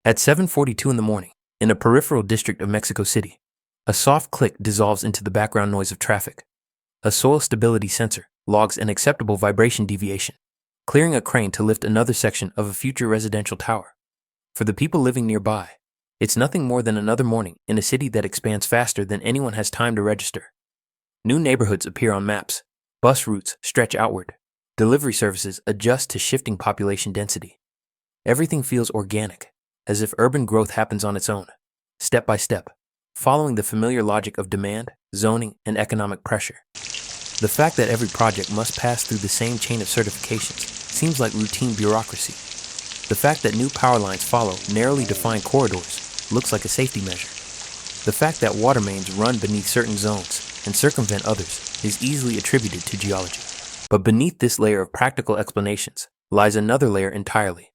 At 7:42 in the morning, in a peripheral district of Mexico City, a soft click dissolves into the background noise of traffic. A soil stability sensor logs an acceptable vibration deviation, clearing a crane to lift another section of a future residential tower. For the people living nearby, it's nothing more than another morning in a city that expands faster than anyone has time to register. New neighborhoods appear on maps, bus routes stretch outward, delivery services adjust to shifting population density. Everything feels organic, as if urban growth happens on its own, step by step, following the familiar logic of demand, zoning, and economic pressure. The fact that every project must pass through the same chain of certifications seems like routine bureaucracy. The fact that new power lines follow narrowly defined corridors looks like a safety measure. The fact that water mains run beneath certain zones and circumvent others is easily attributed to geology. But beneath this layer of practical explanations lies another layer entirely.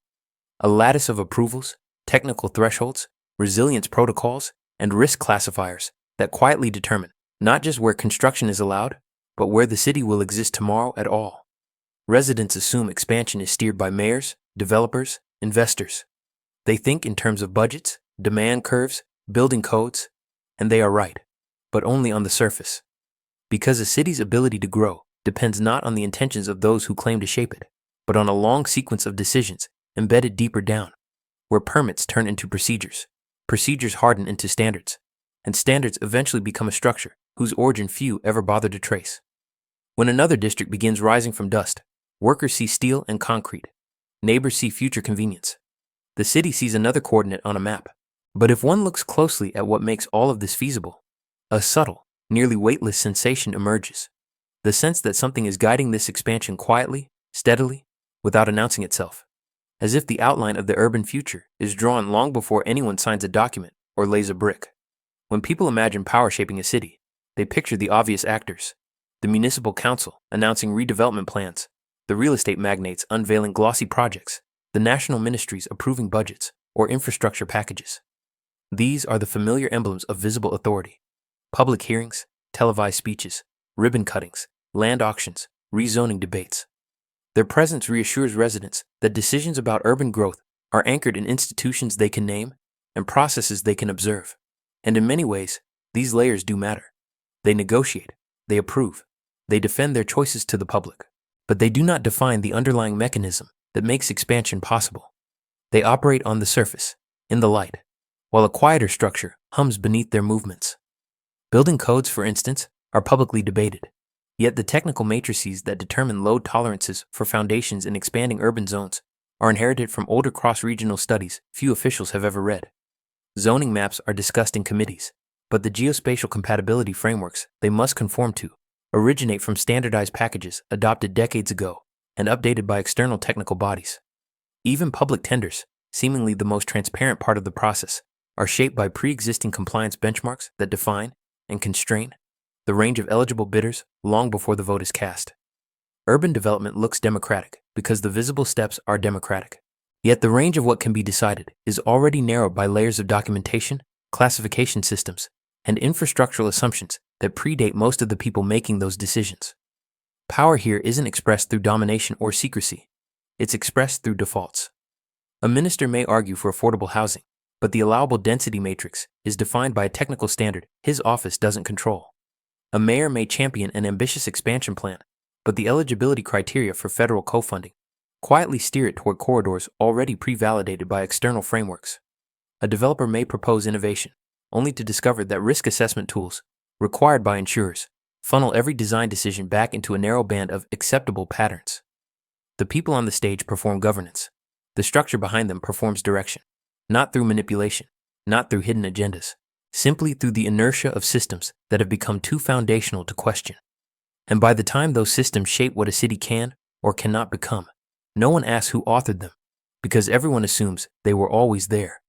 A lattice of approvals, technical thresholds, resilience protocols, and risk classifiers that quietly determine not just where construction is allowed, but where the city will exist tomorrow at all. Residents assume expansion is steered by mayors, developers, investors. They think in terms of budgets, demand curves, building codes, and they are right, but only on the surface. Because a city's ability to grow depends not on the intentions of those who claim to shape it, but on a long sequence of decisions embedded deeper down, where permits turn into procedures, procedures harden into standards, and standards eventually become a structure whose origin few ever bother to trace. When another district begins rising from dust, workers see steel and concrete. Neighbors see future convenience. The city sees another coordinate on a map. But if one looks closely at what makes all of this feasible, a subtle, nearly weightless sensation emerges. The sense that something is guiding this expansion quietly, steadily, without announcing itself. As if the outline of the urban future is drawn long before anyone signs a document or lays a brick. When people imagine power shaping a city, they picture the obvious actors: the municipal council announcing redevelopment plans, the real estate magnates unveiling glossy projects, the national ministries approving budgets or infrastructure packages. These are the familiar emblems of visible authority: public hearings, televised speeches, ribbon cuttings, land auctions, rezoning debates. Their presence reassures residents that decisions about urban growth are anchored in institutions they can name and processes they can observe. And in many ways, these layers do matter. They negotiate, they approve, they defend their choices to the public, but they do not define the underlying mechanism that makes expansion possible. They operate on the surface, in the light, while a quieter structure hums beneath their movements. Building codes, for instance, are publicly debated. Yet the technical matrices that determine load tolerances for foundations in expanding urban zones are inherited from older cross-regional studies few officials have ever read. Zoning maps are discussed in committees, but the geospatial compatibility frameworks they must conform to originate from standardized packages adopted decades ago and updated by external technical bodies. Even public tenders, seemingly the most transparent part of the process, are shaped by pre-existing compliance benchmarks that define and constrain the range of eligible bidders long before the vote is cast. Urban development looks democratic because the visible steps are democratic. Yet the range of what can be decided is already narrowed by layers of documentation, classification systems, and infrastructural assumptions that predate most of the people making those decisions. Power here isn't expressed through domination or secrecy. It's expressed through defaults. A minister may argue for affordable housing, but the allowable density matrix is defined by a technical standard his office doesn't control. A mayor may champion an ambitious expansion plan, but the eligibility criteria for federal co-funding quietly steer it toward corridors already pre-validated by external frameworks. A developer may propose innovation, only to discover that risk assessment tools, required by insurers, funnel every design decision back into a narrow band of acceptable patterns. The people on the stage perform governance. The structure behind them performs direction, not through manipulation, not through hidden agendas, simply through the inertia of systems that have become too foundational to question. And by the time those systems shape what a city can or cannot become, no one asks who authored them, because everyone assumes they were always there.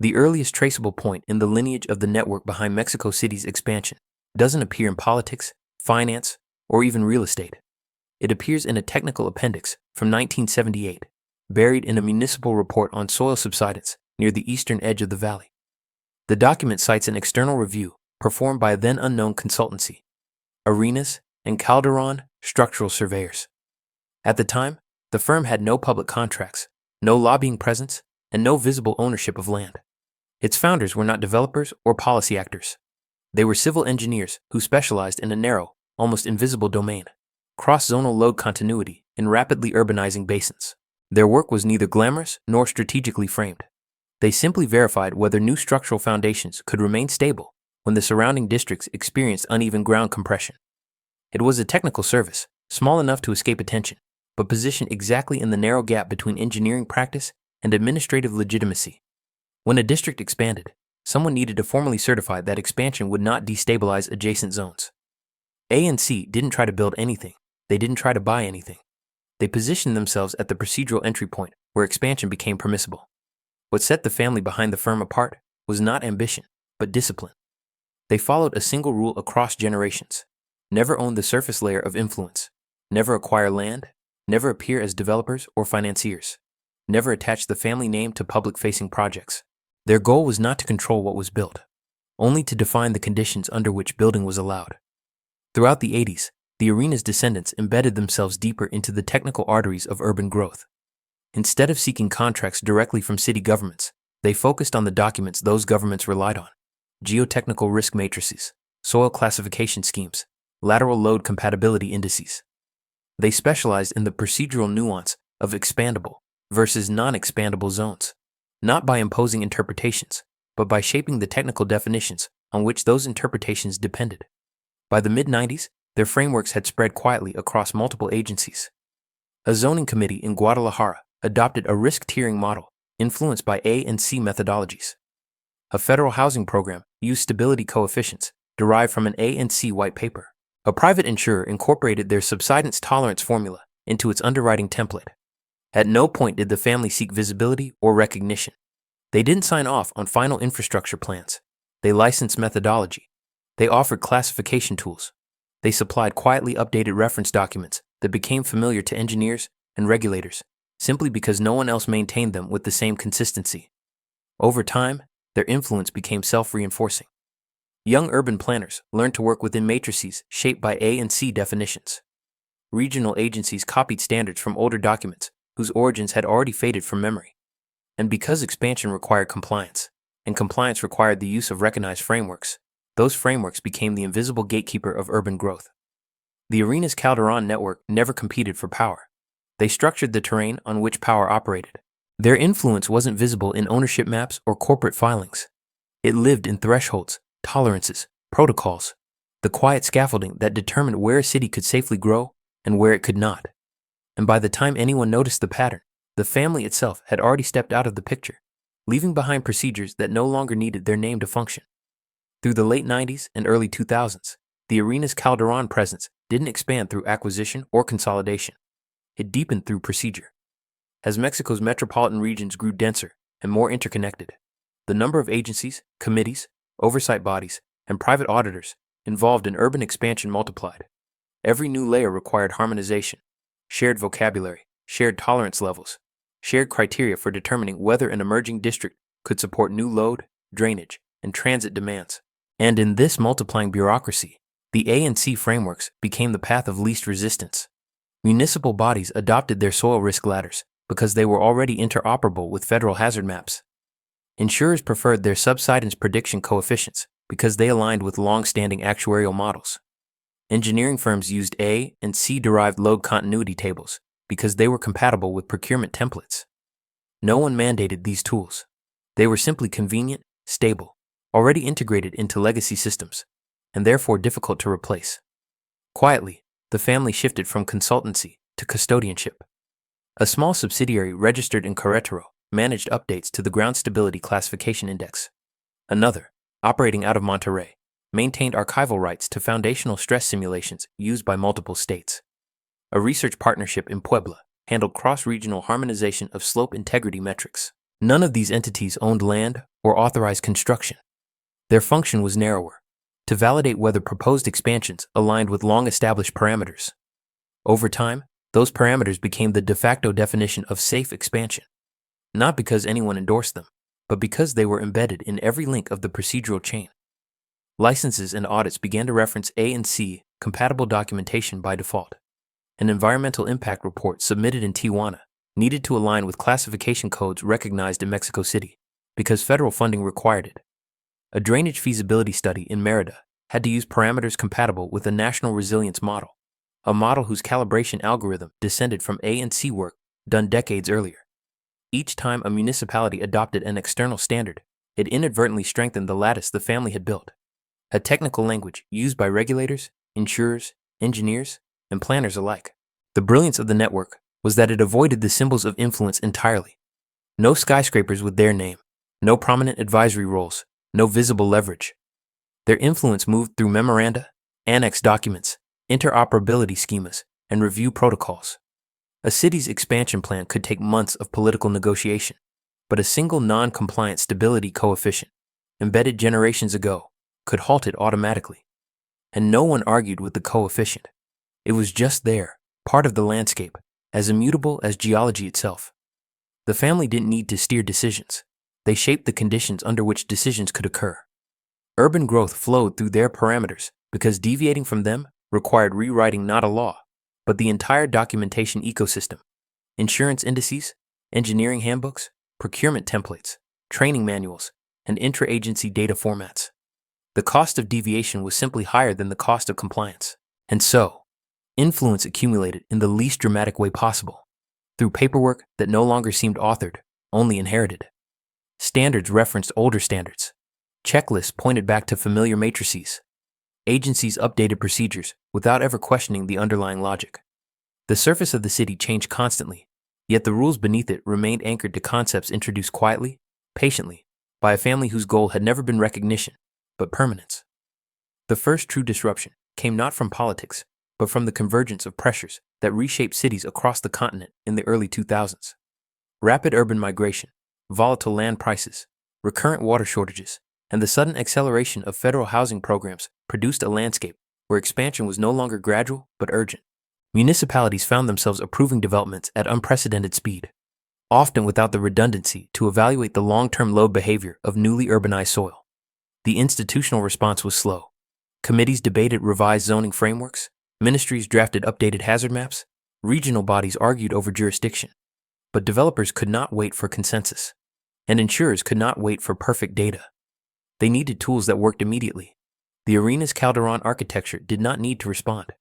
The earliest traceable point in the lineage of the network behind Mexico City's expansion doesn't appear in politics, finance, or even real estate. It appears in a technical appendix from 1978, buried in a municipal report on soil subsidence near the eastern edge of the valley. The document cites an external review performed by a then unknown consultancy, Arenas Calderón structural surveyors. At the time, the firm had no public contracts, no lobbying presence, and no visible ownership of land. Its founders were not developers or policy actors. They were civil engineers who specialized in a narrow, almost invisible domain, cross-zonal load continuity in rapidly urbanizing basins. Their work was neither glamorous nor strategically framed. They simply verified whether new structural foundations could remain stable when the surrounding districts experienced uneven ground compression. It was a technical service, small enough to escape attention, but positioned exactly in the narrow gap between engineering practice and administrative legitimacy. When a district expanded, someone needed to formally certify that expansion would not destabilize adjacent zones. A and C didn't try to build anything. They didn't try to buy anything. They positioned themselves at the procedural entry point where expansion became permissible. What set the family behind the firm apart was not ambition, but discipline. They followed a single rule across generations: never own the surface layer of influence, never acquire land, never appear as developers or financiers, never attach the family name to public-facing projects. Their goal was not to control what was built, only to define the conditions under which building was allowed. Throughout the 80s, the Arenas' descendants embedded themselves deeper into the technical arteries of urban growth. Instead of seeking contracts directly from city governments, they focused on the documents those governments relied on: geotechnical risk matrices, soil classification schemes, lateral load compatibility indices. They specialized in the procedural nuance of expandable versus non-expandable zones, not by imposing interpretations, but by shaping the technical definitions on which those interpretations depended. By the mid-90s, their frameworks had spread quietly across multiple agencies. A zoning committee in Guadalajara adopted a risk-tiering model influenced by A and C methodologies. A federal housing program used stability coefficients derived from an A and C white paper. A private insurer incorporated their subsidence tolerance formula into its underwriting template. At no point did the family seek visibility or recognition. They didn't sign off on final infrastructure plans. They licensed methodology. They offered classification tools. They supplied quietly updated reference documents that became familiar to engineers and regulators simply because no one else maintained them with the same consistency. Over time, their influence became self-reinforcing. Young urban planners learned to work within matrices shaped by A and C definitions. Regional agencies copied standards from older documents whose origins had already faded from memory. And because expansion required compliance, and compliance required the use of recognized frameworks, those frameworks became the invisible gatekeeper of urban growth. The Arenas Calderón network never competed for power. They structured the terrain on which power operated. Their influence wasn't visible in ownership maps or corporate filings. It lived in thresholds, tolerances, protocols, the quiet scaffolding that determined where a city could safely grow and where it could not. And by the time anyone noticed the pattern, the family itself had already stepped out of the picture, leaving behind procedures that no longer needed their name to function. Through the late 90s and early 2000s, the Arenas Calderón presence didn't expand through acquisition or consolidation. It deepened through procedure. As Mexico's metropolitan regions grew denser and more interconnected, the number of agencies, committees, oversight bodies, and private auditors involved in urban expansion multiplied. Every new layer required harmonization, shared vocabulary, shared tolerance levels, shared criteria for determining whether an emerging district could support new load, drainage, and transit demands. And in this multiplying bureaucracy, the A and C frameworks became the path of least resistance. Municipal bodies adopted their soil risk ladders because they were already interoperable with federal hazard maps. Insurers preferred their subsidence prediction coefficients because they aligned with long-standing actuarial models. Engineering firms used A and C-derived load continuity tables because they were compatible with procurement templates. No one mandated these tools. They were simply convenient, stable, already integrated into legacy systems, and therefore difficult to replace. Quietly, the family shifted from consultancy to custodianship. A small subsidiary registered in Querétaro managed updates to the Ground Stability Classification Index. Another, operating out of Monterrey, maintained archival rights to foundational stress simulations used by multiple states. A research partnership in Puebla handled cross-regional harmonization of slope integrity metrics. None of these entities owned land or authorized construction. Their function was narrower, to validate whether proposed expansions aligned with long-established parameters. Over time, those parameters became the de facto definition of safe expansion, not because anyone endorsed them, but because they were embedded in every link of the procedural chain. Licenses and audits began to reference A and C compatible documentation by default. An environmental impact report submitted in Tijuana needed to align with classification codes recognized in Mexico City because federal funding required it. A drainage feasibility study in Mérida had to use parameters compatible with the National Resilience Model, a model whose calibration algorithm descended from A&C work done decades earlier. Each time a municipality adopted an external standard, it inadvertently strengthened the lattice the family had built, a technical language used by regulators, insurers, engineers, and planners alike. The brilliance of the network was that it avoided the symbols of influence entirely. No skyscrapers with their name, no prominent advisory roles, no visible leverage. Their influence moved through memoranda, annex documents, interoperability schemas, and review protocols. A city's expansion plan could take months of political negotiation, but a single non-compliant stability coefficient, embedded generations ago, could halt it automatically. And no one argued with the coefficient. It was just there, part of the landscape, as immutable as geology itself. The family didn't need to steer decisions. They shaped the conditions under which decisions could occur. Urban growth flowed through their parameters because deviating from them required rewriting not a law, but the entire documentation ecosystem: insurance indices, engineering handbooks, procurement templates, training manuals, and intra-agency data formats. The cost of deviation was simply higher than the cost of compliance. And so, influence accumulated in the least dramatic way possible, through paperwork that no longer seemed authored, only inherited. Standards referenced older standards. Checklists pointed back to familiar matrices. Agencies updated procedures without ever questioning the underlying logic. The surface of the city changed constantly, yet the rules beneath it remained anchored to concepts introduced quietly, patiently, by a family whose goal had never been recognition, but permanence. The first true disruption came not from politics, but from the convergence of pressures that reshaped cities across the continent in the early 2000s. Rapid urban migration, volatile land prices, recurrent water shortages, and the sudden acceleration of federal housing programs produced a landscape where expansion was no longer gradual but urgent. Municipalities found themselves approving developments at unprecedented speed, often without the redundancy to evaluate the long-term load behavior of newly urbanized soil. The institutional response was slow. Committees debated revised zoning frameworks, ministries drafted updated hazard maps, regional bodies argued over jurisdiction. But developers could not wait for consensus, and insurers could not wait for perfect data. They needed tools that worked immediately. The Arenas Calderón architecture did not need to respond.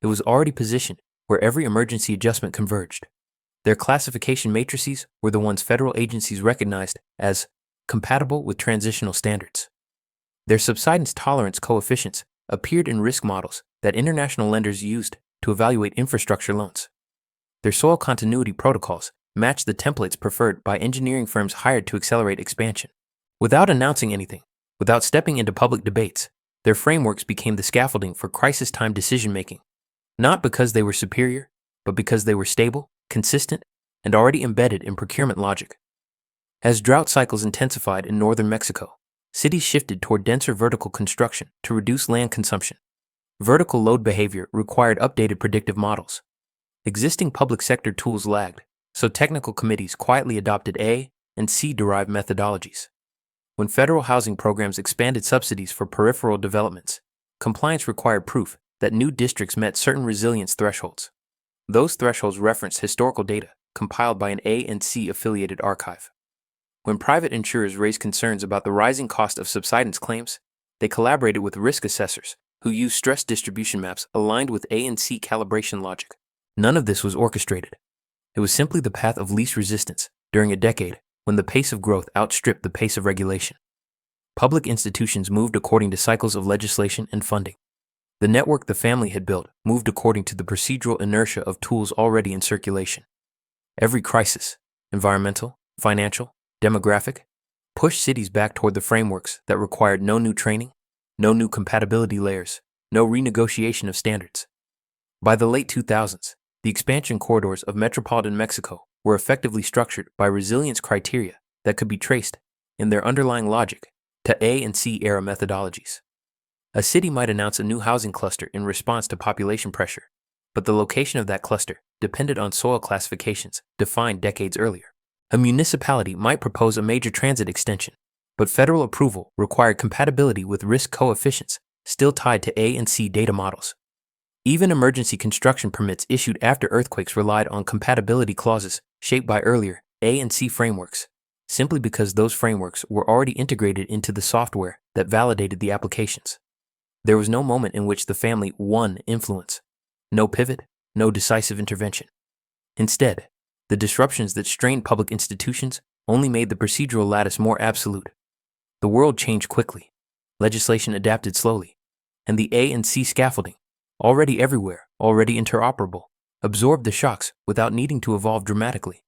It was already positioned where every emergency adjustment converged. Their classification matrices were the ones federal agencies recognized as compatible with transitional standards. Their subsidence tolerance coefficients appeared in risk models that international lenders used to evaluate infrastructure loans. Their soil continuity protocols matched the templates preferred by engineering firms hired to accelerate expansion. Without announcing anything, without stepping into public debates, their frameworks became the scaffolding for crisis-time decision-making, not because they were superior, but because they were stable, consistent, and already embedded in procurement logic. As drought cycles intensified in northern Mexico, cities shifted toward denser vertical construction to reduce land consumption. Vertical load behavior required updated predictive models. Existing public sector tools lagged, so technical committees quietly adopted A and C-derived methodologies. When federal housing programs expanded subsidies for peripheral developments, compliance required proof that new districts met certain resilience thresholds. Those thresholds referenced historical data compiled by an A and C affiliated archive. When private insurers raised concerns about the rising cost of subsidence claims, they collaborated with risk assessors who used stress distribution maps aligned with A and C calibration logic. None of this was orchestrated. It was simply the path of least resistance during a decade when the pace of growth outstripped the pace of regulation. Public institutions moved according to cycles of legislation and funding. The network the family had built moved according to the procedural inertia of tools already in circulation. Every crisis, environmental, financial, demographic, pushed cities back toward the frameworks that required no new training, no new compatibility layers, no renegotiation of standards. By the late 2000s, the expansion corridors of metropolitan Mexico were effectively structured by resilience criteria that could be traced, in their underlying logic, to A and C era methodologies. A city might announce a new housing cluster in response to population pressure, but the location of that cluster depended on soil classifications defined decades earlier. A municipality might propose a major transit extension, but federal approval required compatibility with risk coefficients still tied to A and C data models. Even emergency construction permits issued after earthquakes relied on compatibility clauses shaped by earlier A and C frameworks, simply because those frameworks were already integrated into the software that validated the applications. There was no moment in which the family won influence, no pivot, no decisive intervention. Instead, the disruptions that strained public institutions only made the procedural lattice more absolute. The world changed quickly, legislation adapted slowly, and the A and C scaffolding, already everywhere, already interoperable, absorbed the shocks without needing to evolve dramatically.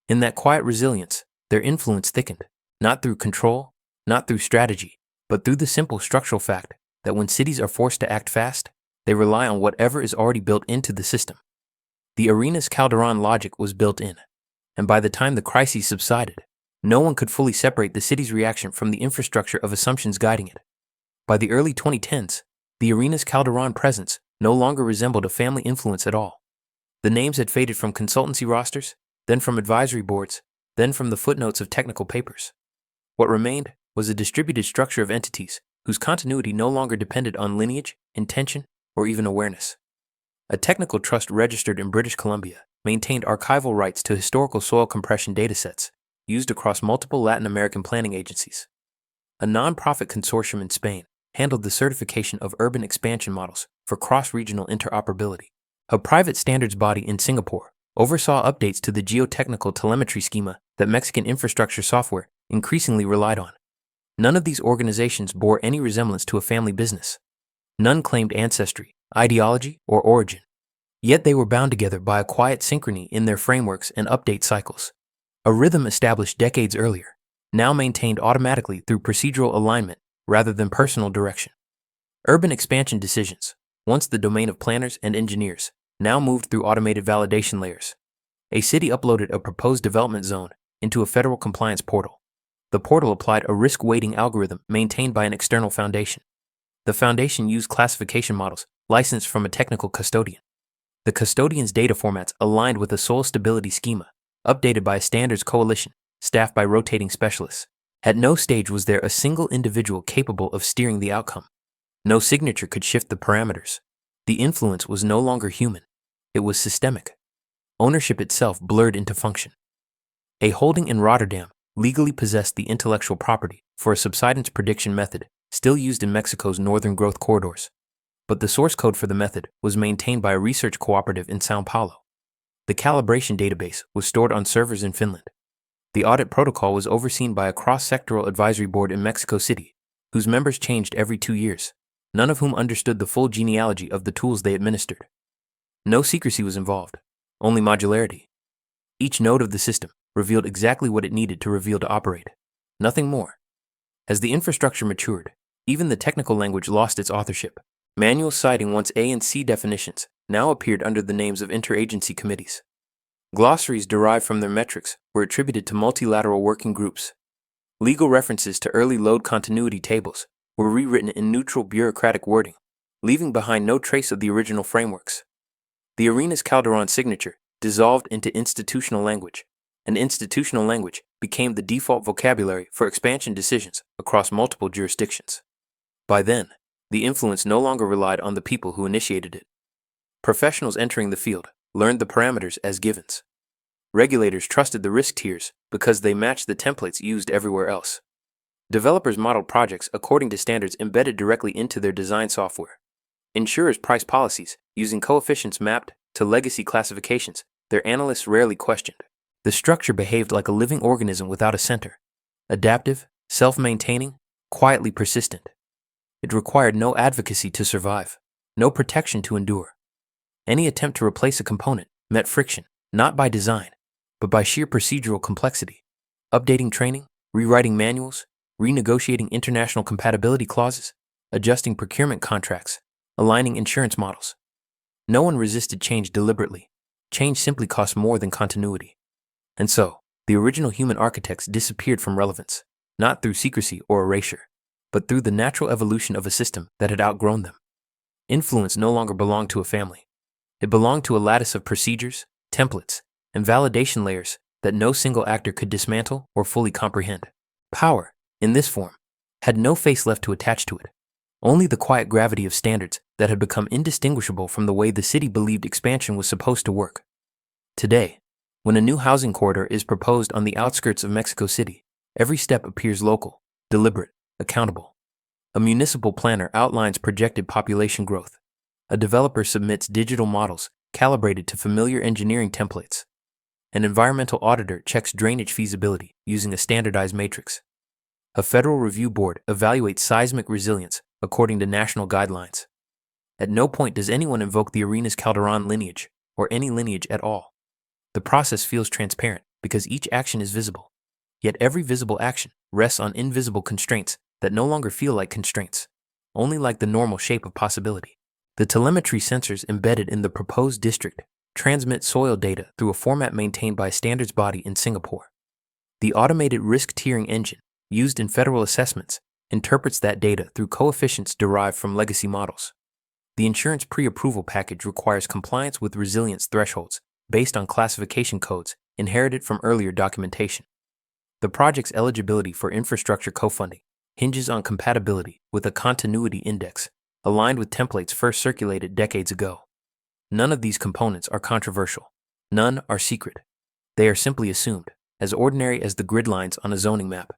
In that quiet resilience, their influence thickened, not through control, not through strategy, but through the simple structural fact that when cities are forced to act fast, they rely on whatever is already built into the system. The Arenas Calderón logic was built in, and by the time the crises subsided, no one could fully separate the city's reaction from the infrastructure of assumptions guiding it. By the early 2010s, the Arenas Calderón presence no longer resembled a family influence at all. The names had faded from consultancy rosters, then from advisory boards, then from the footnotes of technical papers. What remained was a distributed structure of entities whose continuity no longer depended on lineage, intention, or even awareness. A technical trust registered in British Columbia maintained archival rights to historical soil compression datasets used across multiple Latin American planning agencies. A non-profit consortium in Spain handled the certification of urban expansion models for cross-regional interoperability. A private standards body in Singapore oversaw updates to the geotechnical telemetry schema that Mexican infrastructure software increasingly relied on. None of these organizations bore any resemblance to a family business. None claimed ancestry, ideology, or origin. Yet they were bound together by a quiet synchrony in their frameworks and update cycles. A rhythm established decades earlier, now maintained automatically through procedural alignment rather than personal direction. Urban expansion decisions, once the domain of planners and engineers, now moved through automated validation layers. A city uploaded a proposed development zone into a federal compliance portal. The portal applied a risk-weighting algorithm maintained by an external foundation. The foundation used classification models licensed from a technical custodian. The custodian's data formats aligned with a soil stability schema, updated by a standards coalition, staffed by rotating specialists. At no stage was there a single individual capable of steering the outcome. No signature could shift the parameters. The influence was no longer human. It was systemic. Ownership itself blurred into function. A holding in Rotterdam legally possessed the intellectual property for a subsidence prediction method still used in Mexico's northern growth corridors. But the source code for the method was maintained by a research cooperative in São Paulo. The calibration database was stored on servers in Finland. The audit protocol was overseen by a cross-sectoral advisory board in Mexico City, whose members changed every 2 years, none of whom understood the full genealogy of the tools they administered. No secrecy was involved, only modularity. Each node of the system revealed exactly what it needed to reveal to operate, nothing more. As the infrastructure matured, even the technical language lost its authorship. Manuals citing once A and C definitions now appeared under the names of interagency committees. Glossaries derived from their metrics were attributed to multilateral working groups. Legal references to early load continuity tables were rewritten in neutral bureaucratic wording, leaving behind no trace of the original frameworks. The Arenas Calderón signature dissolved into institutional language, and institutional language became the default vocabulary for expansion decisions across multiple jurisdictions. By then, the influence no longer relied on the people who initiated it. Professionals entering the field learned the parameters as givens. Regulators trusted the risk tiers because they matched the templates used everywhere else. Developers modeled projects according to standards embedded directly into their design software. Insurers priced policies using coefficients mapped to legacy classifications their analysts rarely questioned. The structure behaved like a living organism without a center, adaptive, self-maintaining, quietly persistent. It required no advocacy to survive, no protection to endure. Any attempt to replace a component met friction, not by design, but by sheer procedural complexity. Updating training, rewriting manuals, renegotiating international compatibility clauses, adjusting procurement contracts, aligning insurance models. No one resisted change deliberately. Change simply cost more than continuity. And so, the original human architects disappeared from relevance, not through secrecy or erasure, but through the natural evolution of a system that had outgrown them. Influence no longer belonged to a family. It belonged to a lattice of procedures, templates, and validation layers that no single actor could dismantle or fully comprehend. Power, in this form, had no face left to attach to it. only the quiet gravity of standards that had become indistinguishable from the way the city believed expansion was supposed to work. Today, when a new housing corridor is proposed on the outskirts of Mexico City, every step appears local, deliberate, accountable. A municipal planner outlines projected population growth. A developer submits digital models calibrated to familiar engineering templates. An environmental auditor checks drainage feasibility using a standardized matrix. A federal review board evaluates seismic resilience according to national guidelines. At no point does anyone invoke the Arenas Calderón lineage, or any lineage at all. The process feels transparent because each action is visible. Yet every visible action rests on invisible constraints that no longer feel like constraints, only like the normal shape of possibility. The telemetry sensors embedded in the proposed district transmit soil data through a format maintained by a standards body in Singapore. The automated risk tiering engine used in federal assessments interprets that data through coefficients derived from legacy models. The insurance pre-approval package requires compliance with resilience thresholds based on classification codes inherited from earlier documentation. The project's eligibility for infrastructure co-funding hinges on compatibility with a continuity index aligned with templates first circulated decades ago. None of these components are controversial. None are secret. They are simply assumed, as ordinary as the grid lines on a zoning map.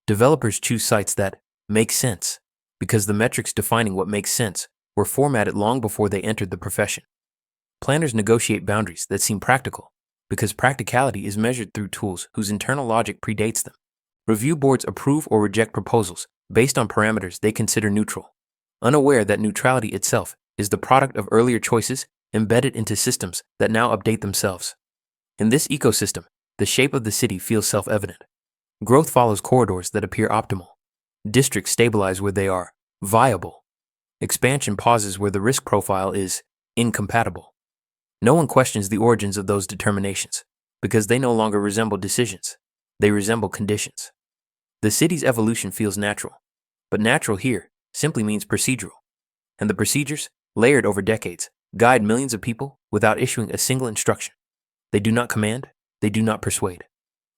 Developers choose sites that make sense because the metrics defining what makes sense were formatted long before they entered the profession. Planners negotiate boundaries that seem practical because practicality is measured through tools whose internal logic predates them. Review boards approve or reject proposals based on parameters they consider neutral, unaware that neutrality itself is the product of earlier choices embedded into systems that now update themselves. In this ecosystem, the shape of the city feels self-evident. Growth follows corridors that appear optimal. Districts stabilize where they are viable. Expansion pauses where the risk profile is incompatible. No one questions the origins of those determinations because they no longer resemble decisions. They resemble conditions. The city's evolution feels natural, but natural here simply means procedural. And the procedures, layered over decades, guide millions of people without issuing a single instruction. They do not command, they do not persuade.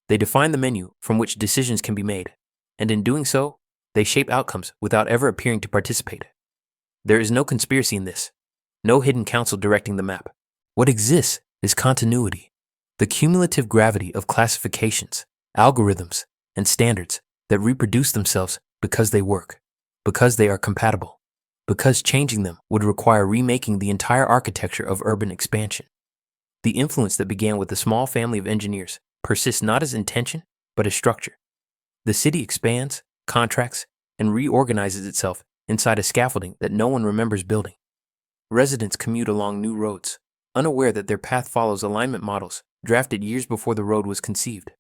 They define the menu from which decisions can be made, and in doing so, they shape outcomes without ever appearing to participate. There is no conspiracy in this, no hidden counsel directing the map. What exists is continuity, the cumulative gravity of classifications, algorithms, and standards that reproduce themselves because they work, because they are compatible, because changing them would require remaking the entire architecture of urban expansion. The influence that began with a small family of engineers persists not as intention, but as structure. The city expands, contracts, and reorganizes itself inside a scaffolding that no one remembers building. Residents commute along new roads, unaware that their path follows alignment models drafted years before the road was conceived.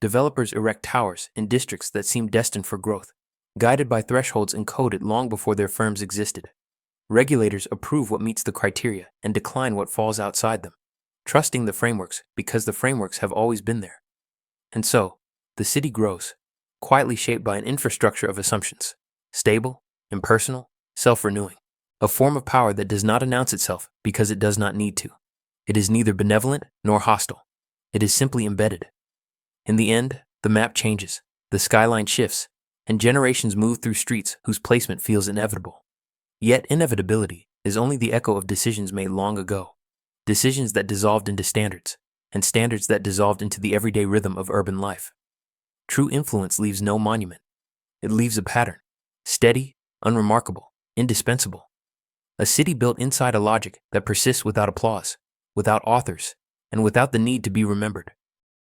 Developers erect towers in districts that seem destined for growth, guided by thresholds encoded long before their firms existed. Regulators approve what meets the criteria and decline what falls outside them, trusting the frameworks because the frameworks have always been there. And so, the city grows, quietly shaped by an infrastructure of assumptions, stable, impersonal, self-renewing, a form of power that does not announce itself because it does not need to. It is neither benevolent nor hostile. It is simply embedded. In the end, the map changes, the skyline shifts, and generations move through streets whose placement feels inevitable. Yet inevitability is only the echo of decisions made long ago, decisions that dissolved into standards, and standards that dissolved into the everyday rhythm of urban life. True influence leaves no monument. It leaves a pattern, steady, unremarkable, indispensable. A city built inside a logic that persists without applause, without authors, and without the need to be remembered.